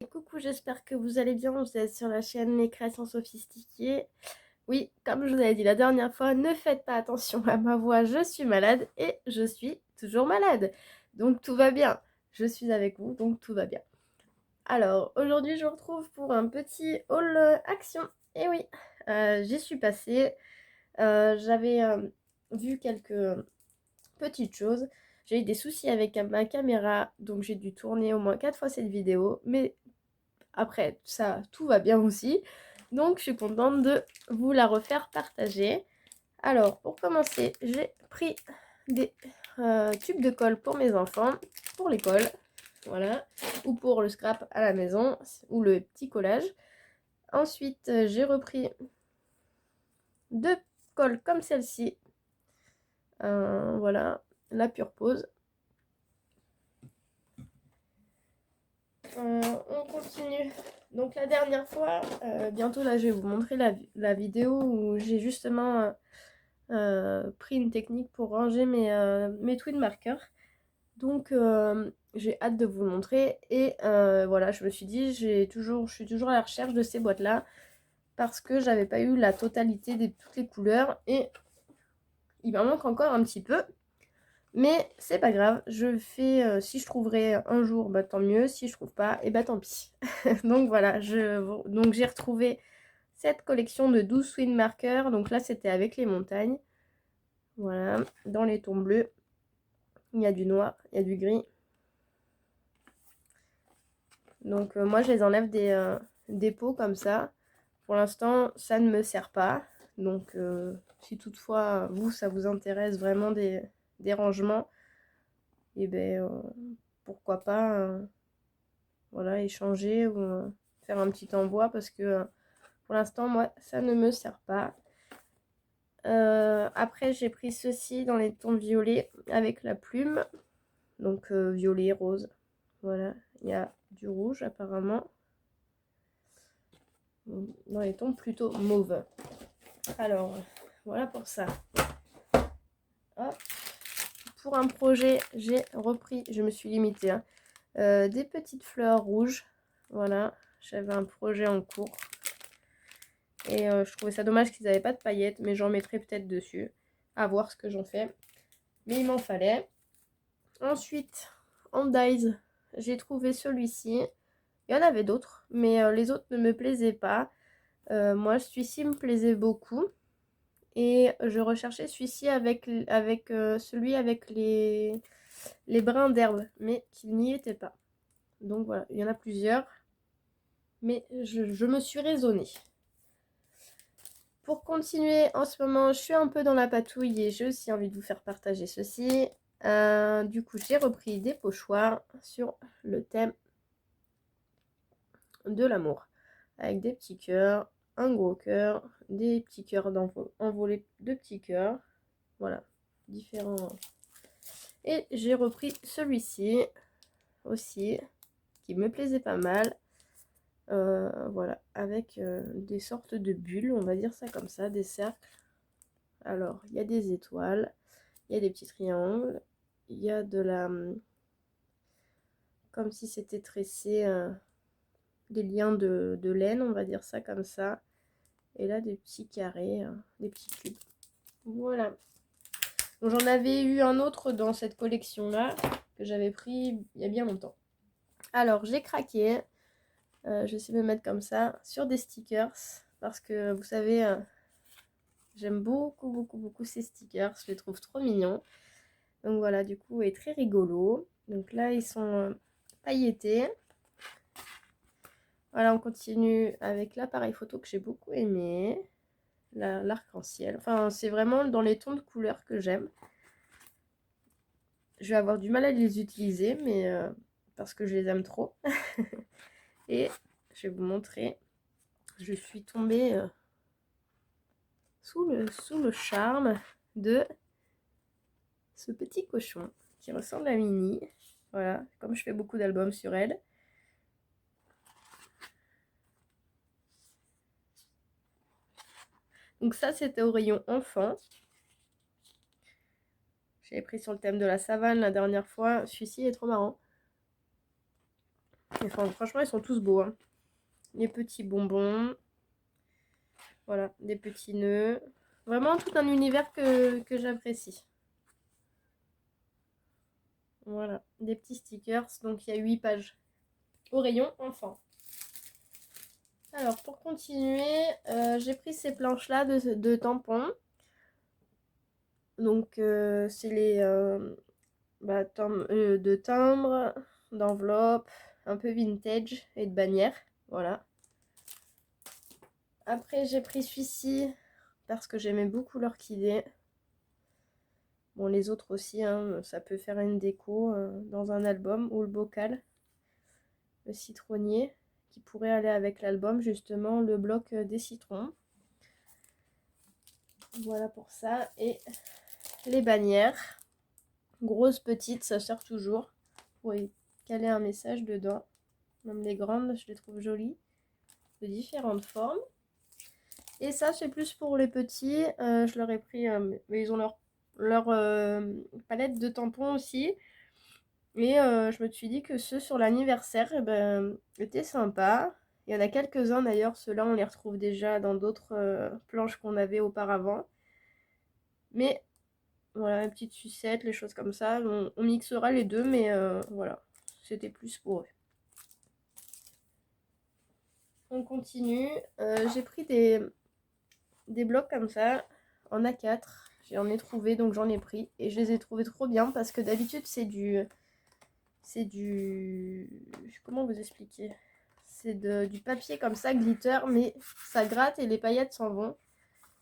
Coucou, j'espère que vous allez bien. Vous êtes sur la chaîne Les Créations Sophistiquées. Oui, comme je vous avais dit la dernière fois, ne faites pas attention à ma voix, je suis malade et je suis toujours malade. Donc tout va bien. Je suis avec vous, donc tout va bien. Alors, aujourd'hui, je vous retrouve pour un petit haul action. Et oui, j'y suis passée. J'avais vu quelques petites choses. J'ai eu des soucis avec ma caméra, donc j'ai dû tourner au moins 4 fois cette vidéo. Mais après, ça, tout va bien aussi. Donc, je suis contente de vous la refaire partager. Alors, pour commencer, j'ai pris des tubes de colle pour mes enfants, pour l'école, voilà, ou pour le scrap à la maison, ou le petit collage. Ensuite, j'ai repris deux colles comme celle-ci, voilà, la pure pose. On continue. Donc la dernière fois, bientôt là je vais vous montrer la vidéo où j'ai justement pris une technique pour ranger mes twin markers. Donc j'ai hâte de vous le montrer. Et voilà, je me suis dit, je suis toujours à la recherche de ces boîtes là parce que j'avais pas eu la totalité de toutes les couleurs et il m'en manque encore un petit peu. Mais c'est pas grave, je fais, si je trouverai un jour, bah tant mieux, si je trouve pas, et bah tant pis. Donc voilà, donc j'ai retrouvé cette collection de 12 swing markers, donc là c'était avec les montagnes. Voilà, dans les tons bleus, il y a du noir, il y a du gris. Donc moi je les enlève des pots comme ça. Pour l'instant, ça ne me sert pas. Donc si toutefois vous, ça vous intéresse vraiment des rangements, et ben pourquoi pas voilà, échanger ou faire un petit envoi parce que pour l'instant, moi, ça ne me sert pas. Après, j'ai pris ceci dans les tons violets avec la plume. Donc violet, rose. Voilà, il y a du rouge apparemment. Dans les tons plutôt mauve. Alors, voilà pour ça. Hop. Pour un projet, j'ai repris, je me suis limitée, hein, des petites fleurs rouges. Voilà, j'avais un projet en cours. Et je trouvais ça dommage qu'ils n'avaient pas de paillettes, mais j'en mettrai peut-être dessus. À voir ce que j'en fais. Mais il m'en fallait. Ensuite, en dies, j'ai trouvé celui-ci. Il y en avait d'autres, mais les autres ne me plaisaient pas. Moi, celui-ci me plaisait beaucoup. Et je recherchais celui-ci avec celui avec les brins d'herbe, mais qu'il n'y était pas. Donc voilà, il y en a plusieurs. Mais je me suis raisonnée. Pour continuer, en ce moment, je suis un peu dans la patouille et j'ai aussi envie de vous faire partager ceci. Du coup, j'ai repris des pochoirs sur le thème de l'amour. Avec des petits cœurs, un gros cœur, des petits cœurs envolés de petits cœurs. Voilà, différents. Et j'ai repris celui-ci aussi, qui me plaisait pas mal. Voilà, avec des sortes de bulles, on va dire ça comme ça, des cercles. Alors, il y a des étoiles, il y a des petits triangles, il y a de la... comme si c'était tressé, des liens de laine, on va dire ça comme ça. Et là, des petits carrés, des petits cubes. Voilà. J'en avais eu un autre dans cette collection-là, que j'avais pris il y a bien longtemps. Alors, j'ai craqué. Je vais essayer de me mettre comme ça, sur des stickers. Parce que, vous savez, j'aime beaucoup, beaucoup, beaucoup ces stickers. Je les trouve trop mignons. Donc voilà, du coup, est très rigolo. Donc là, ils sont pailletés. Voilà, on continue avec l'appareil photo que j'ai beaucoup aimé. L'arc-en-ciel. Enfin, c'est vraiment dans les tons de couleurs que j'aime. Je vais avoir du mal à les utiliser, mais parce que je les aime trop. Et je vais vous montrer. Je suis tombée sous le charme de ce petit cochon qui ressemble à Minnie. Voilà, comme je fais beaucoup d'albums sur elle. Donc ça, c'était au rayon enfant. J'avais pris sur le thème de la savane la dernière fois. Celui-ci est trop marrant. Enfin, franchement, ils sont tous beaux. Hein. Les petits bonbons. Voilà, des petits nœuds. Vraiment tout un univers que j'apprécie. Voilà, des petits stickers. Donc il y a 8 pages au rayon enfant. Alors pour continuer, j'ai pris ces planches-là de tampons. Donc c'est les de timbres, d'enveloppes, un peu vintage et de bannières. Voilà. Après j'ai pris celui-ci parce que j'aimais beaucoup l'orchidée. Bon, les autres aussi, hein, ça peut faire une déco dans un album, ou le bocal, le citronnier, qui pourrait aller avec l'album, justement, le bloc des citrons. Voilà pour ça. Et les bannières, grosses, petites, ça sert toujours. Pour y caler un message dedans. Même les grandes, je les trouve jolies, de différentes formes. Et ça, c'est plus pour les petits. Je leur ai pris, mais ils ont leur palette de tampons aussi. Et je me suis dit que ceux sur l'anniversaire étaient sympas. Il y en a quelques-uns d'ailleurs, ceux-là on les retrouve déjà dans d'autres planches qu'on avait auparavant. Mais voilà, les petites sucettes, les choses comme ça, on mixera les deux, mais voilà, c'était plus pour eux. On continue. J'ai pris des blocs comme ça, en A4. J'en ai trouvé, donc j'en ai pris. Et je les ai trouvés trop bien parce que d'habitude c'est du... Comment vous expliquer? C'est du papier comme ça, glitter, mais ça gratte et les paillettes s'en vont.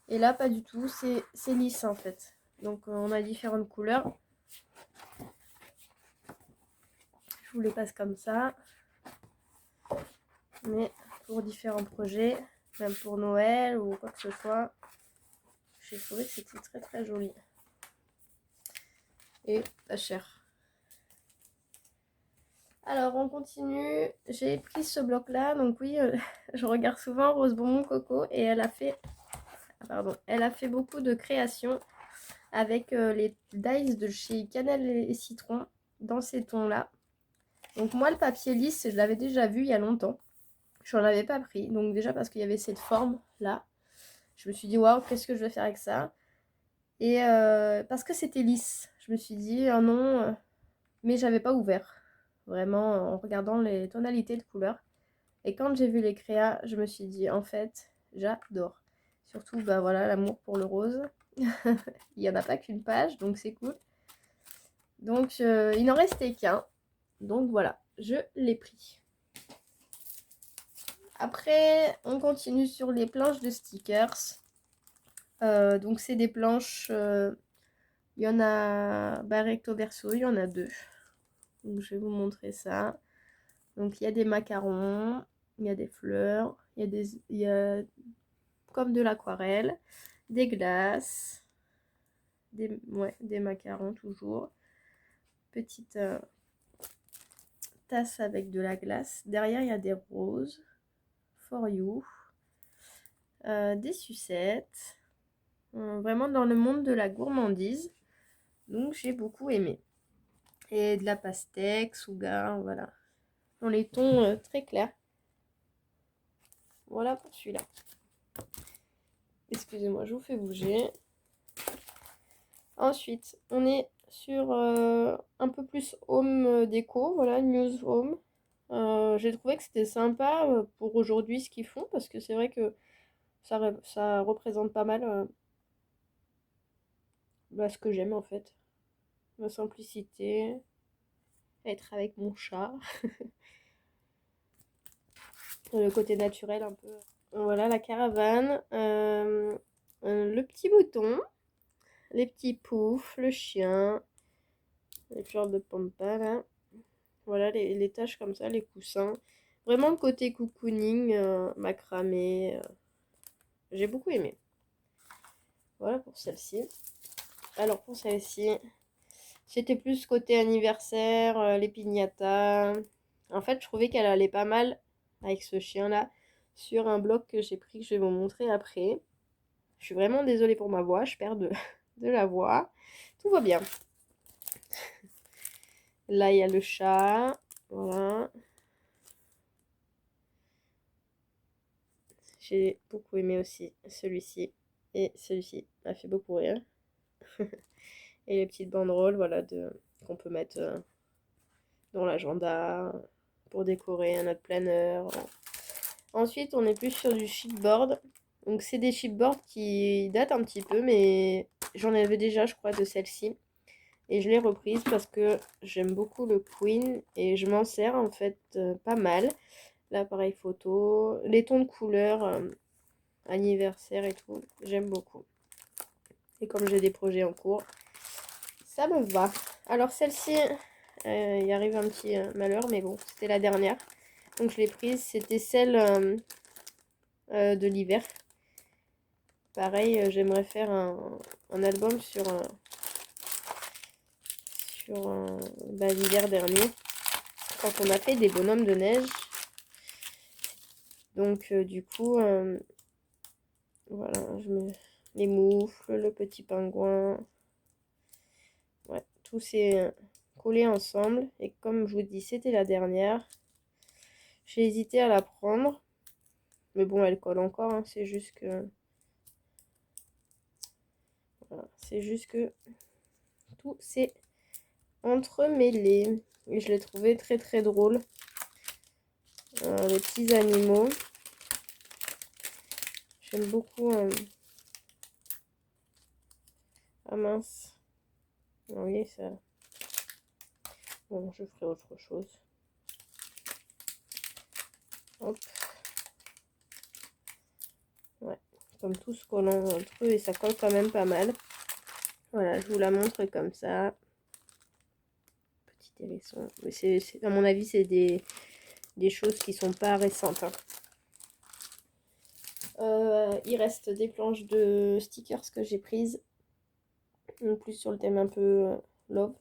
Et là, pas du tout, c'est lisse en fait. Donc on a différentes couleurs. Je vous les passe comme ça. Mais pour différents projets, même pour Noël ou quoi que ce soit, j'ai trouvé que c'était très très joli. Et pas cher. Alors on continue, j'ai pris ce bloc là, donc oui, je regarde souvent Rose Bonbon Coco et elle a fait beaucoup de créations avec les dies de chez Cannelle et Citron dans ces tons là. Donc moi le papier lisse, je l'avais déjà vu il y a longtemps, je n'en avais pas pris, donc déjà parce qu'il y avait cette forme là, je me suis dit waouh, qu'est-ce que je vais faire avec ça? Et parce que c'était lisse, je me suis dit oh non, mais j'avais pas ouvert. Vraiment en regardant les tonalités de couleurs. Et quand j'ai vu les créas, je me suis dit en fait, j'adore. Surtout, bah voilà, l'amour pour le rose. Il n'y en a pas qu'une page, donc c'est cool. Donc il n'en restait qu'un. Donc voilà, je l'ai pris. Après, on continue sur les planches de stickers. Donc c'est des planches, il y en a recto verso, il y en a deux. Donc je vais vous montrer ça. Donc il y a des macarons, il y a des fleurs, il y a comme de l'aquarelle, des glaces, des macarons toujours. Petite tasse avec de la glace. Derrière il y a des roses, for you, des sucettes. Vraiment dans le monde de la gourmandise. Donc j'ai beaucoup aimé. Et de la pastèque, souga, voilà. Dans les tons très clairs. Voilà pour celui-là. Excusez-moi, je vous fais bouger. Ensuite, on est sur un peu plus home déco, voilà, news home. J'ai trouvé que c'était sympa pour aujourd'hui ce qu'ils font, parce que c'est vrai que ça représente pas mal ce que j'aime en fait. La simplicité, être avec mon chat, le côté naturel un peu. Voilà la caravane, le petit bouton, les petits poufs, le chien, les fleurs de pampa là. Voilà les tâches comme ça, les coussins. Vraiment le côté cocooning, macramé. J'ai beaucoup aimé. Voilà pour celle-ci. Alors pour celle-ci, c'était plus côté anniversaire, les piñatas. En fait, je trouvais qu'elle allait pas mal avec ce chien-là sur un bloc que j'ai pris, que je vais vous montrer après. Je suis vraiment désolée pour ma voix, je perds de la voix. Tout va bien. Là, il y a le chat. Voilà. J'ai beaucoup aimé aussi celui-ci. Et celui-ci m'a fait beaucoup rire. Et les petites banderoles, voilà, qu'on peut mettre dans l'agenda pour décorer notre planeur. Ensuite, on est plus sur du chipboard. Donc, c'est des chipboards qui datent un petit peu, mais j'en avais déjà, je crois, de celle-ci. Et je l'ai reprise parce que j'aime beaucoup le Queen et je m'en sers en fait pas mal. L'appareil photo, les tons de couleur, anniversaire et tout, j'aime beaucoup. Et comme j'ai des projets en cours, ça me va. Alors celle-ci, il arrive un petit malheur, mais bon, c'était la dernière. Donc je l'ai prise, c'était celle de l'hiver. Pareil, j'aimerais faire un album sur l'hiver dernier, quand on a fait des bonhommes de neige. Donc du coup, voilà, les moufles, le petit pingouin, ouais, tout s'est collé ensemble. Et comme je vous dis, c'était la dernière. J'ai hésité à la prendre, mais bon, elle colle encore, hein, c'est juste que... Voilà, c'est juste que tout s'est entremêlé. Et je l'ai trouvé très très drôle. Les petits animaux. J'aime beaucoup... Ah mince. Oui, ça... Bon, je ferai autre chose. Hop. Ouais, comme tous collants entre eux et ça colle quand même pas mal. Voilà, je vous la montre comme ça. Petit hérisson. Mais à mon avis, c'est des choses qui sont pas récentes, hein. Il reste des planches de stickers que j'ai prises. En plus sur le thème un peu love.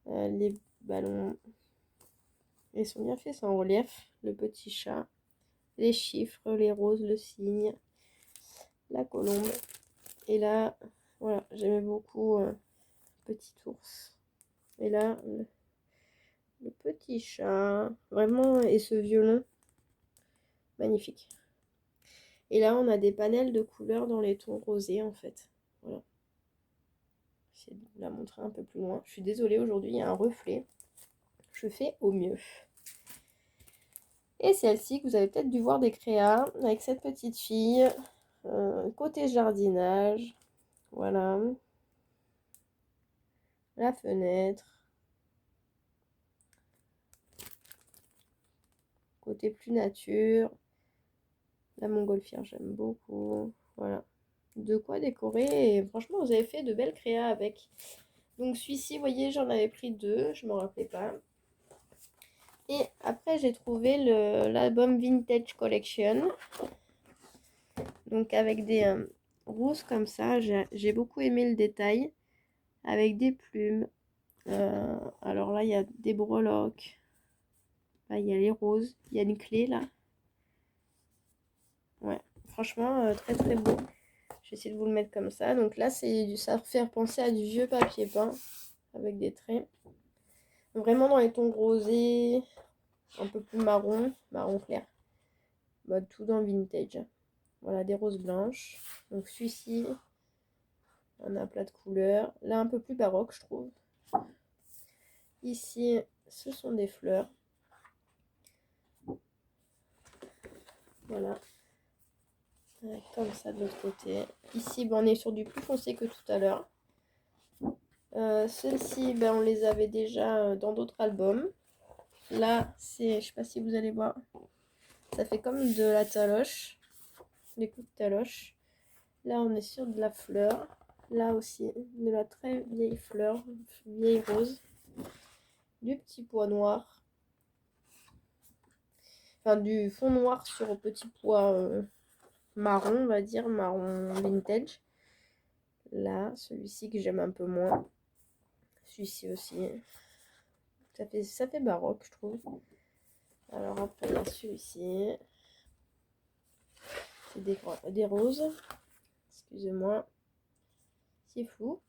Les ballons. Ils sont bien faits, c'est en relief. Le petit chat. Les chiffres, les roses, le cygne. La colombe. Et là, voilà, j'aimais beaucoup Petit ours. Et là, le petit chat. Vraiment, et ce violon. Magnifique. Et là, on a des panels de couleurs dans les tons rosés, en fait. Voilà. J'essaie de vous la montrer un peu plus loin. Je suis désolée, aujourd'hui, il y a un reflet. Je fais au mieux. Et celle-ci, que vous avez peut-être dû voir des créas, avec cette petite fille. Côté jardinage. Voilà. La fenêtre. Côté plus nature. La montgolfière, j'aime beaucoup. Voilà. De quoi décorer. Et franchement, vous avez fait de belles créas avec. Donc celui-ci, vous voyez, j'en avais pris deux. Je ne me rappelais pas. Et après, j'ai trouvé l'album Vintage Collection. Donc avec des roses comme ça. J'ai beaucoup aimé le détail. Avec des plumes. Alors là, il y a des breloques. Là, il y a les roses. Il y a une clé là. Ouais, franchement, très très beau. Je vais essayer de vous le mettre comme ça. Donc là, ça fait penser à du vieux papier peint. Avec des traits. Vraiment dans les tons rosés. Un peu plus marron. Marron clair. Bah, tout dans le vintage. Voilà, des roses blanches. Donc celui-ci, un aplat de couleurs. Là, un peu plus baroque, je trouve. Ici, ce sont des fleurs. Voilà. Comme ça de l'autre côté. Ici, ben, on est sur du plus foncé que tout à l'heure. Ceux-ci, ben, on les avait déjà dans d'autres albums. Là, je sais pas si vous allez voir. Ça fait comme de la taloche. Des coups de taloche. Là, on est sur de la fleur. Là aussi, de la très vieille fleur. Vieille rose. Du petit pois noir. Enfin, du fond noir sur petit pois marron, on va dire. Marron vintage. Là, celui-ci que j'aime un peu moins. Celui-ci aussi. Ça fait baroque, je trouve. Alors après, il y a celui-ci. C'est des roses. Excusez-moi. C'est flou.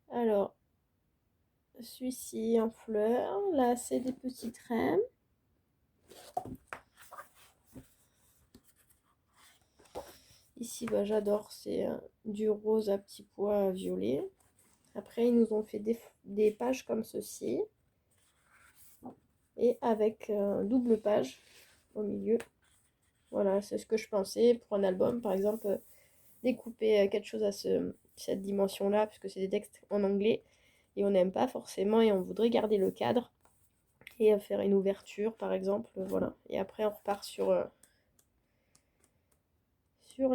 Alors, celui-ci en fleurs. Là, c'est des petits traits. celui-ci, bah, j'adore, c'est du rose à petits pois violet. Après, ils nous ont fait des pages comme ceci. Et avec double page au milieu. Voilà, c'est ce que je pensais pour un album, par exemple, découper quelque chose à cette dimension-là, puisque c'est des textes en anglais, et on n'aime pas forcément, et on voudrait garder le cadre, et faire une ouverture, par exemple, voilà. Et après, on repart sur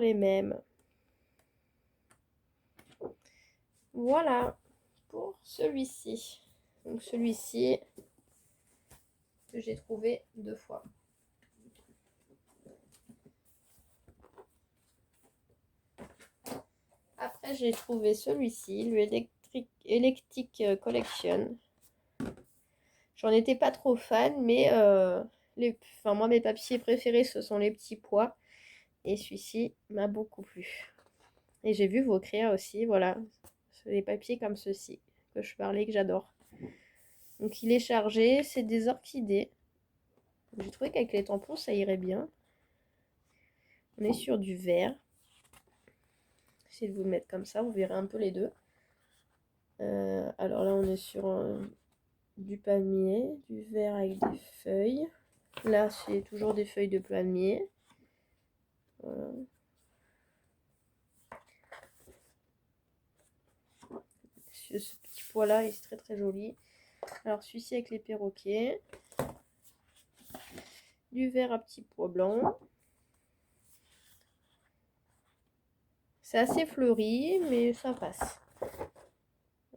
les mêmes. Voilà, pour celui-ci. Donc celui-ci, que j'ai trouvé 2 fois. Après, j'ai trouvé celui-ci, le Electric Collection. J'en étais pas trop fan, mais moi, mes papiers préférés, ce sont les petits pois. Et celui-ci m'a beaucoup plu. Et j'ai vu vos créas aussi, voilà. C'est des papiers comme ceci, que je parlais, que j'adore. Donc, il est chargé, c'est des orchidées. J'ai trouvé qu'avec les tampons, ça irait bien. On est sur du vert. J'essaie de vous le mettre comme ça, vous verrez un peu les deux. Alors là, on est sur du palmier, du vert avec des feuilles. Là, c'est toujours des feuilles de palmier. Voilà. Ce petit pois là, il est très très joli. Alors celui-ci avec les perroquets. Du vert à petits pois blancs. C'est assez fleuri, mais ça passe.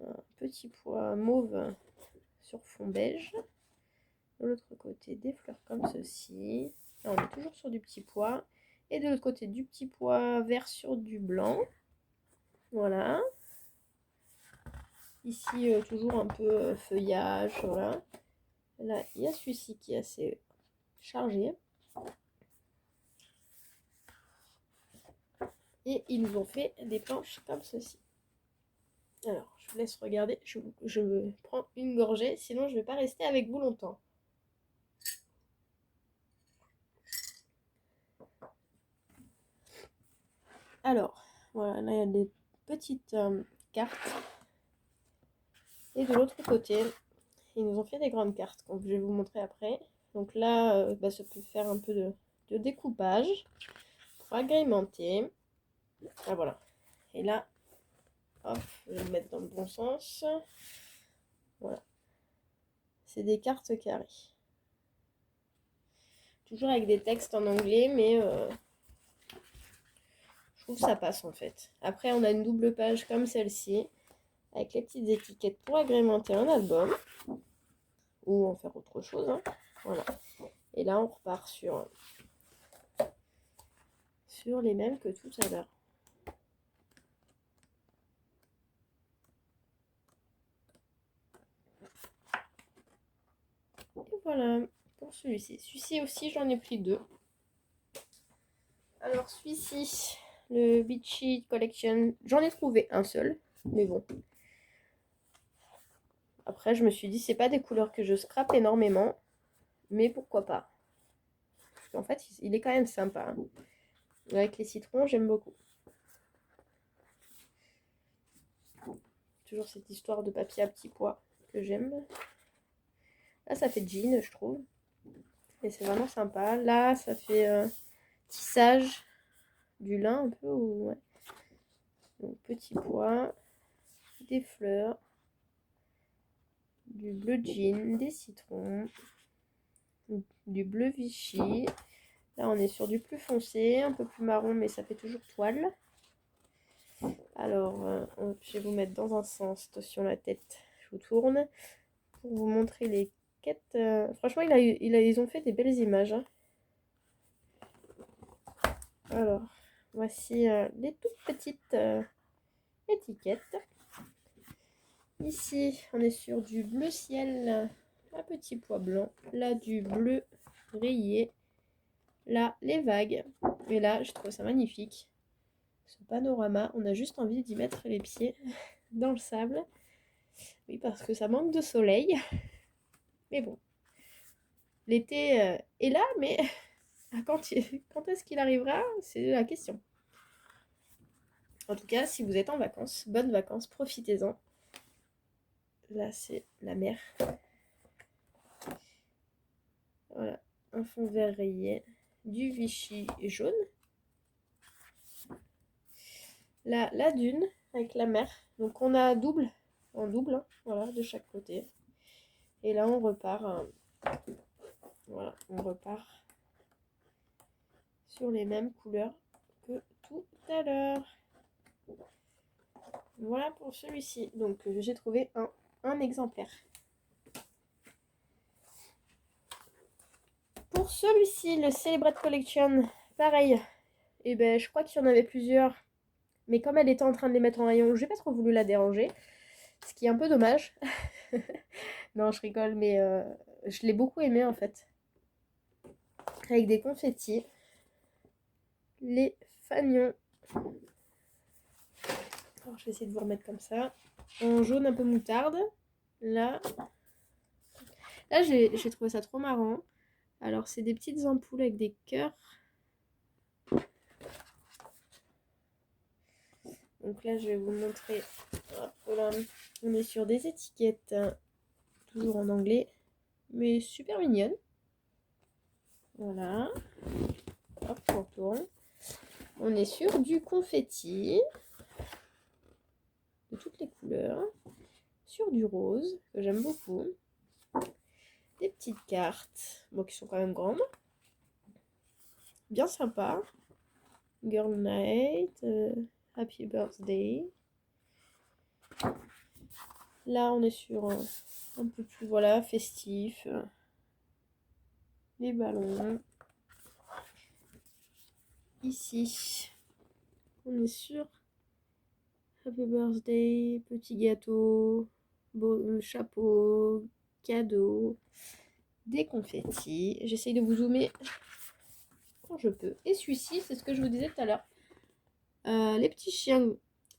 Un petit pois mauve sur fond beige. De l'autre côté, des fleurs comme ceci. Là, on est toujours sur du petit pois. Et de l'autre côté, du petit pois vert sur du blanc. Voilà. Ici, toujours un peu feuillage. Voilà. Là, il y a celui-ci qui est assez chargé. Et ils nous ont fait des planches comme ceci. Alors, je vous laisse regarder. Je prends une gorgée, sinon je ne vais pas rester avec vous longtemps. Alors, voilà, là il y a des petites cartes. Et de l'autre côté, ils nous ont fait des grandes cartes, donc je vais vous montrer après. Donc là, ça peut faire un peu de découpage pour agrémenter. Ah voilà. Et là, hop, je vais le mettre dans le bon sens. Voilà. C'est des cartes carrées. Toujours avec des textes en anglais, mais je trouve que ça passe en fait. Après, on a une double page comme celle-ci, avec les petites étiquettes pour agrémenter un album, ou en faire autre chose. Hein. Voilà. Et là, on repart sur les mêmes que tout à l'heure. Et voilà, pour celui-ci. Celui-ci aussi, j'en ai pris 2. Alors, celui-ci, le Beachy Collection, j'en ai trouvé un seul, mais bon. Après, je me suis dit, c'est pas des couleurs que je scrape énormément, mais pourquoi pas. Parce qu'en fait, il est quand même sympa. Hein. Avec les citrons, j'aime beaucoup. Toujours cette histoire de papier à petits pois que j'aime. Là, ça fait jean, je trouve. Et c'est vraiment sympa. Là, ça fait tissage du lin un peu. Ouais. Donc, petits pois, des fleurs, du bleu jean, des citrons, du bleu Vichy. Là, on est sur du plus foncé, un peu plus marron, mais ça fait toujours toile. Alors, je vais vous mettre dans un sens, sur la tête, je vous tourne, pour vous montrer les quêtes. Franchement, ils ont fait des belles images. Hein. Alors, voici les toutes petites étiquettes. Ici, on est sur du bleu ciel, un petit pois blanc. Là, du bleu rayé. Là, les vagues. Et là, je trouve ça magnifique. Ce panorama, on a juste envie d'y mettre les pieds dans le sable. Oui, parce que ça manque de soleil. Mais bon. L'été est là, mais quand est-ce qu'il arrivera? C'est la question. En tout cas, si vous êtes en vacances, bonnes vacances, profitez-en. Là, c'est la mer. Voilà, un fond vert rayé, du Vichy jaune. Là, la dune avec la mer. Donc on a double, en double, hein, voilà, de chaque côté. Et là, on repart. Voilà, on repart sur les mêmes couleurs que tout à l'heure. Voilà pour celui-ci. Donc j'ai trouvé un exemplaire. Pour celui-ci, le Celebrate Collection, pareil. Et ben je crois qu'il y en avait plusieurs. Mais comme elle était en train de les mettre en rayon, j'ai pas trop voulu la déranger. Ce qui est un peu dommage. Non, je rigole, mais je l'ai beaucoup aimé en fait. Avec des confettis. Les fanions. Alors, je vais essayer de vous remettre comme ça. En jaune un peu moutarde. Là j'ai trouvé ça trop marrant. Alors, c'est des petites ampoules avec des cœurs. Donc là, je vais vous montrer. Hop, voilà. On est sur des étiquettes, toujours en anglais, mais super mignonnes. Voilà. Hop, on tourne. On est sur du confetti de toutes les couleurs. Sur du rose, que j'aime beaucoup. Des petites cartes, bon, qui sont quand même grandes. Bien sympa. Girl Night, Happy Birthday. Là, on est sur un peu plus, voilà, festif. Les ballons. Ici, on est sur Happy Birthday, petit gâteau, beau chapeau, cadeau, des confettis. J'essaye de vous zoomer quand je peux. Et celui-ci, c'est ce que je vous disais tout à l'heure. Les petits chiens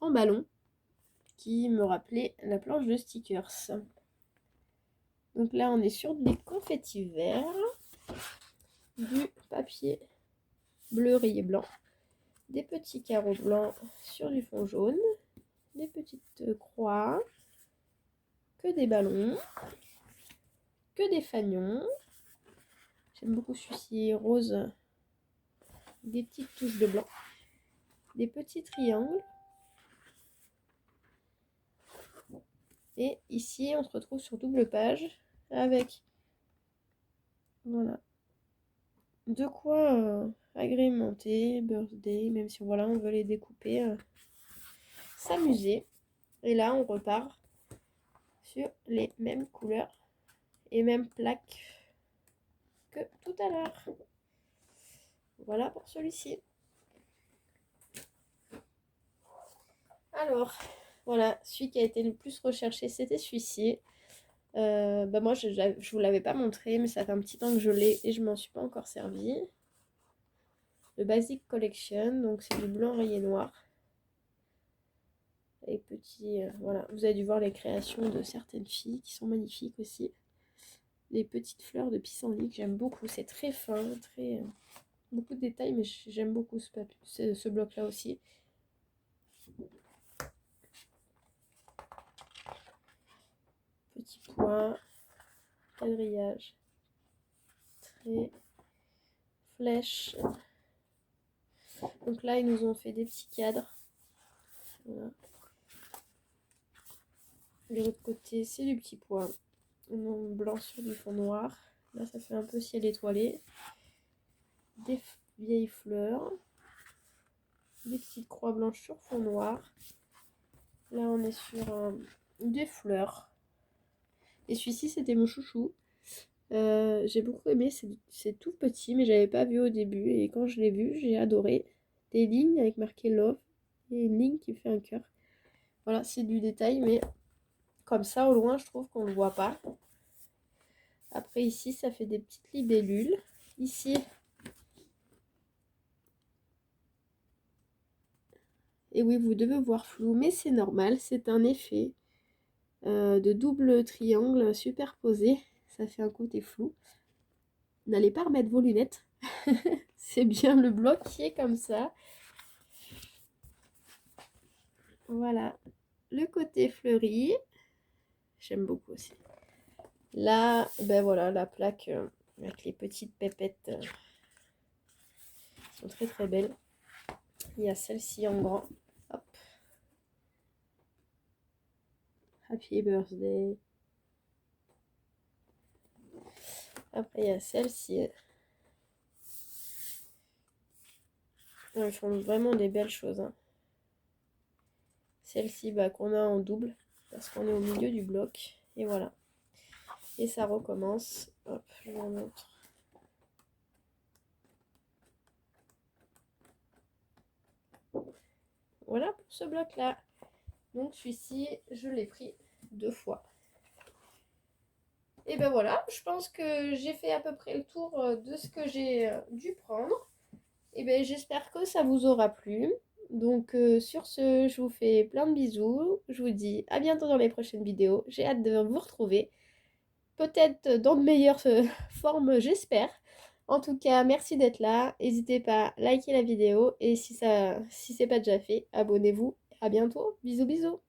en ballon qui me rappelaient la planche de stickers. Donc là, on est sur des confettis verts, du papier bleu rayé blanc, des petits carreaux blancs sur du fond jaune, des petites croix, que des ballons, que des fanions. J'aime beaucoup celui-ci rose, des petites touches de blanc, des petits triangles. Et ici, on se retrouve sur double page avec, voilà, de quoi agrémenter, birthday, même si voilà, on veut les découper, s'amuser. Et là, on repart sur les mêmes couleurs et mêmes plaques que tout à l'heure. Voilà pour celui-ci. Alors, voilà, celui qui a été le plus recherché, c'était celui-ci. Moi, je vous l'avais pas montré, mais ça fait un petit temps que je l'ai et je m'en suis pas encore servi. Le Basic Collection, donc c'est du blanc rayé noir. Et petits, voilà, vous avez dû voir les créations de certaines filles qui sont magnifiques aussi. Les petites fleurs de pissenlit que j'aime beaucoup, c'est très fin, très beaucoup de détails, mais j'aime beaucoup ce bloc-là aussi. Petit point, quadrillage, trait, flèche. Donc là, ils nous ont fait des petits cadres. Voilà. De l'autre côté, c'est du petit point. En blanc sur du fond noir. Là, ça fait un peu ciel étoilé. Des vieilles fleurs. Des petites croix blanches sur fond noir. Là, on est sur des fleurs. Et celui-ci, c'était mon chouchou. J'ai beaucoup aimé. C'est tout petit, mais j'avais pas vu au début. Et quand je l'ai vu, j'ai adoré. Des lignes avec marqué Love. Et une ligne qui fait un cœur. Voilà, c'est du détail, mais comme ça, au loin, je trouve qu'on le voit pas. Après, ici, ça fait des petites libellules. Ici, et oui, vous devez voir flou, mais c'est normal. C'est un effet de double triangle superposé. Ça fait un côté flou. N'allez pas remettre vos lunettes. C'est bien le bloc qui est comme ça. Voilà, le côté fleuri. J'aime beaucoup aussi. Là, ben voilà, la plaque avec les petites pépettes sont très très belles. Il y a celle-ci en grand. Hop. Happy birthday. Après, il y a celle-ci. Ils font vraiment des belles choses. Hein. Celle-ci, bah, qu'on a en double, parce qu'on est au milieu du bloc. Et voilà. Et ça recommence. Hop, je vous montre. Voilà pour ce bloc-là. Donc celui-ci, je l'ai pris 2 fois. Et ben voilà, je pense que j'ai fait à peu près le tour de ce que j'ai dû prendre. Et ben j'espère que ça vous aura plu. Donc sur ce, je vous fais plein de bisous. Je vous dis à bientôt dans les prochaines vidéos. J'ai hâte de vous retrouver. Peut-être dans de meilleures formes, j'espère. En tout cas, merci d'être là. N'hésitez pas à liker la vidéo. Et si c'est pas déjà fait, abonnez-vous. À bientôt. Bisous bisous.